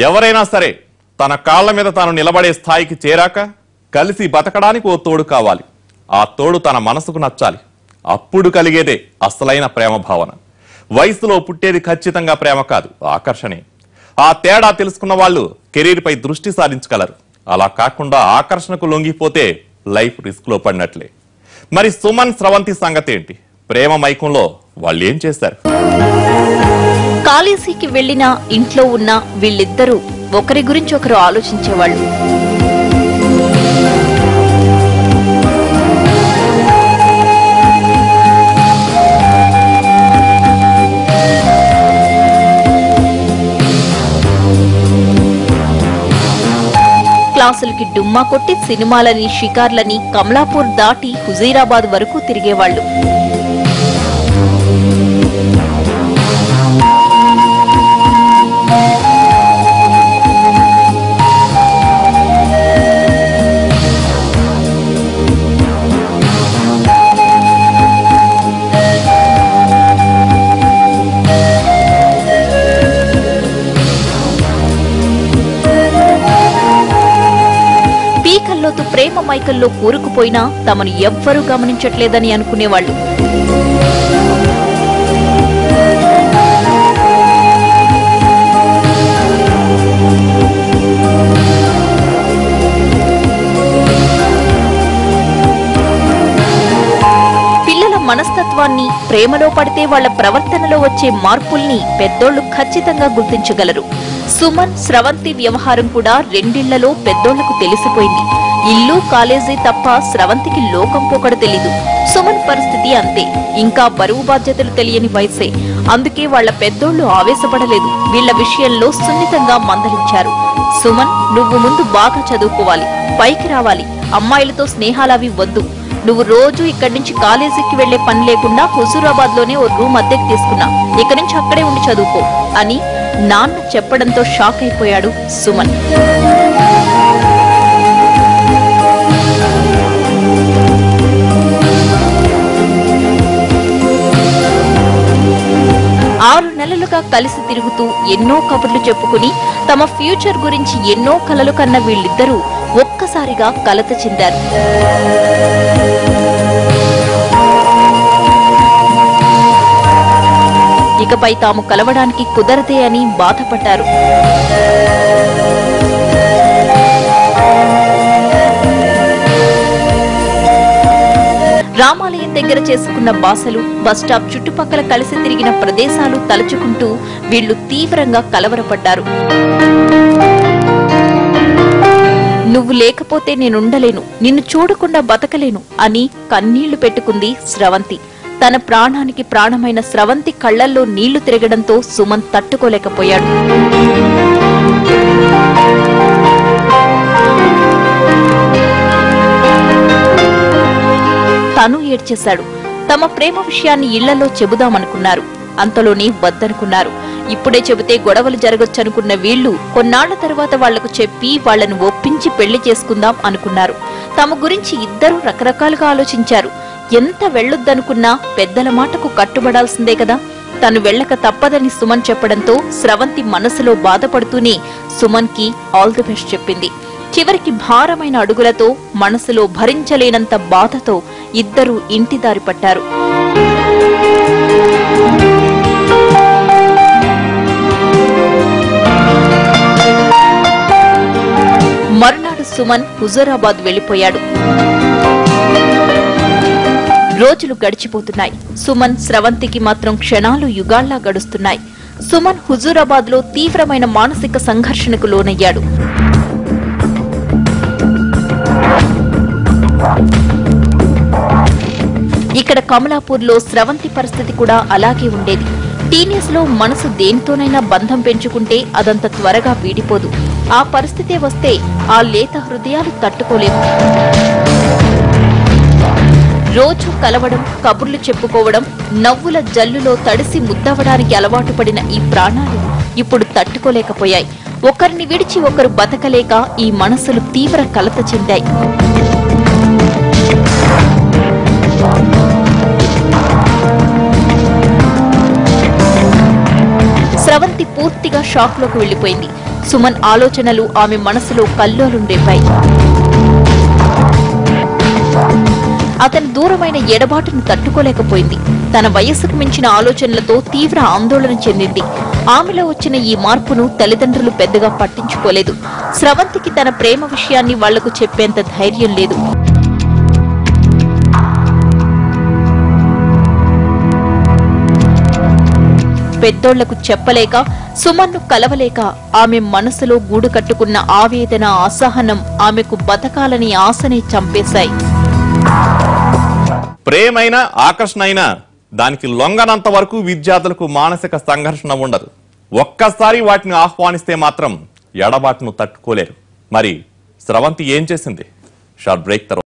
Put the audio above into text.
ఎవరైనా సరే తన కాళ్ల మీద తాను నిలబడే స్థాయికి చేరాక కలిసి బతకడానికి ఓ తోడు కావాలి. ఆ తోడు తన మనసుకు నచ్చాలి. అప్పుడు కలిగేదే అసలైన ప్రేమ భావన. వయసులో పుట్టేది ఖచ్చితంగా ప్రేమ కాదు, ఆకర్షణే. ఆ తేడా తెలుసుకున్న వాళ్ళు కెరీర్ పై దృష్టి సారించగలరు. అలా కాకుండా ఆకర్షణకు లొంగిపోతే లైఫ్ రిస్క్ లో పడినట్లే. మరి సుమన్ స్రవంతి సంగతి ఏంటి? ప్రేమ మైకంలో వాళ్ళు ఏం చేశారు? కాలేజీకి వెళ్లినా ఇంట్లో ఉన్న వీళ్ళిద్దరూ ఒకరి గురించి ఒకరు ఆలోచించేవాళ్ళు. క్లాసులకి డుమ్మా కొట్టి సినిమాలని షికార్లని కమలాపూర్ దాటి హుజీరాబాద్ వరకు తిరిగేవాళ్లు. ప్రేమ మైకల్లో కూరుకుపోయినా తమను ఎవ్వరూ గమనించట్లేదని అనుకునేవాళ్లు. పిల్లల మనస్తత్వాన్ని, ప్రేమలో పడితే వాళ్ల ప్రవర్తనలో వచ్చే మార్పుల్ని పెద్దోళ్లు ఖచ్చితంగా గుర్తించగలరు. సుమన్, స్రవంతి వ్యవహారం కూడా రెండిళ్లలో పెద్దోళ్లకు తెలిసిపోయింది. ఇల్లు, కాలేజీ తప్ప స్రవంతికి లోకం పోకడ తెలీదు. సుమన్ పరిస్థితి అంతే. ఇంకా బరువు బాధ్యతలు తెలియని వయసే. అందుకే వాళ్ల పెద్దోళ్లు ఆవేశపడలేదు. వీళ్ల విషయంలో సున్నితంగా మందలించారు. సుమన్, నువ్వు ముందు బాగా చదువుకోవాలి, పైకి రావాలి. అమ్మాయిలతో స్నేహాలవి వద్దు. నువ్వు రోజు ఇక్కడి నుంచి కాలేజీకి వెళ్లే పని లేకుండా హుజూరాబాద్ లోనే ఓ రూమ్ అద్దెకి తీసుకున్నా. ఇక నుంచి అక్కడే ఉండి చదువుకో అని నాన్న చెప్పడంతో షాక్ అయిపోయాడు సుమన్. ఆరు నెలలుగా కలిసి తిరుగుతూ ఎన్నో కబుర్లు చెప్పుకుని తమ ఫ్యూచర్ గురించి ఎన్నో కలలు కన్న వీళ్ళిద్దరూ ఒక్కసారిగా కలత చెందారు. ఇకపై తాము కలవడానికి కుదరదే అని బాధపడ్డారు. రామాలయం దగ్గర చేసుకున్న బాసలు, బస్టాప్ చుట్టుపక్కల కలిసి తిరిగిన ప్రదేశాలు తలుచుకుంటూ వీళ్లు తీవ్రంగా కలవరపడ్డారు. నువ్వు లేకపోతే నేనుండలేను, నిన్ను చూడకుండా బతకలేను అని కన్నీళ్లు పెట్టుకుంది స్రవంతి. తన ప్రాణానికి ప్రాణమైన స్రవంతి కళ్లల్లో నీళ్లు తిరగడంతో సుమన్ తట్టుకోలేకపోయాడు. తను ఏడ్చేశాడు. తమ ప్రేమ విషయాన్ని ఇళ్లలో చెబుదామనుకున్నారు. అంతలోనే వద్దనుకున్నారు. ఇప్పుడే చెబితే గొడవలు జరగొచ్చనుకున్న వీళ్లు కొన్నాళ్ల తర్వాత వాళ్లకు చెప్పి వాళ్లను ఒప్పించి పెళ్లి చేసుకుందాం అనుకున్నారు. తమ గురించి ఇద్దరూ రకరకాలుగా ఆలోచించారు. ఎంత వెళ్లొద్దనుకున్నా పెద్దల మాటకు కట్టుబడాల్సిందే కదా. తను వెళ్లక తప్పదని సుమన్ చెప్పడంతో స్రవంతి మనసులో బాధపడుతూనే సుమన్ కి ఆల్ ది బెస్ట్ చెప్పింది. చివరికి భారమైన అడుగులతో, మనసులో భరించలేనంత బాధతో ఇద్దరూ ఇంటి దారి పట్టారు. మరునాడు సుమన్ హుజూరాబాద్ వెళ్లిపోయాడు. రోజులు గడిచిపోతున్నాయి. సుమన్, స్రవంతికి మాత్రం క్షణాలు యుగాల్లా గడుస్తున్నాయి. సుమన్ హుజూరాబాద్ లో తీవ్రమైన మానసిక సంఘర్షణకు లోనయ్యాడు. ఇక్కడ కమలాపూర్ లో స్రవంతి పరిస్థితి కూడా అలాగే ఉండేది. టీనేజ్ లో మనసు దేనితోనైనా బంధం పెంచుకుంటే అదంత త్వరగా వీడిపోదు. ఆ పరిస్థితే వస్తే ఆ లేత హృదయాలు తట్టుకోలేవు. రోజు కలవడం, కబుర్లు చెప్పుకోవడం, నవ్వుల జల్లులో తడిసి ముద్దవడానికి అలవాటు పడిన ఈ ప్రాణాలు ఇప్పుడు తట్టుకోలేకపోయాయి. ఒకరిని విడిచి ఒకరు బతకలేక ఈ మనసులు తీవ్ర కలత చెందాయి. స్రవంతి పూర్తిగా షాక్ లోకి వెళ్లిపోయింది. సుమన్ ఆలోచనలు ఆమె మనసులో కల్లోలం రేపాయి. అతని దూరమైన ఎడబాటును తట్టుకోలేకపోయింది. తన వయస్సుకు మించిన ఆలోచనలతో తీవ్ర ఆందోళన చెందింది. ఆమెలో వచ్చిన ఈ మార్పును తల్లిదండ్రులు పెద్దగా పట్టించుకోలేదు. స్రవంతికి తన ప్రేమ విషయాన్ని వాళ్లకు చెప్పేంత ధైర్యం లేదు. పెద్దోళ్లకు చెప్పలేక, సుమన్ను కలవలేక ఆమె మనసులో గూడు కట్టుకున్న ఆవేదన, అసహనం ఆమెకు బతకాలని ఆశనే చంపేశాయి. ప్రేమైనా ఆకర్షణ అయినా దానికి లొంగనంత వరకు విద్యార్థులకు మానసిక సంఘర్షణ ఉండదు. ఒక్కసారి వాటిని ఆహ్వానిస్తే మాత్రం ఎడబాటును తట్టుకోలేరు. మరి స్రవంతి ఏం చేసింది? షార్ట్ బ్రేక్ తర్వాత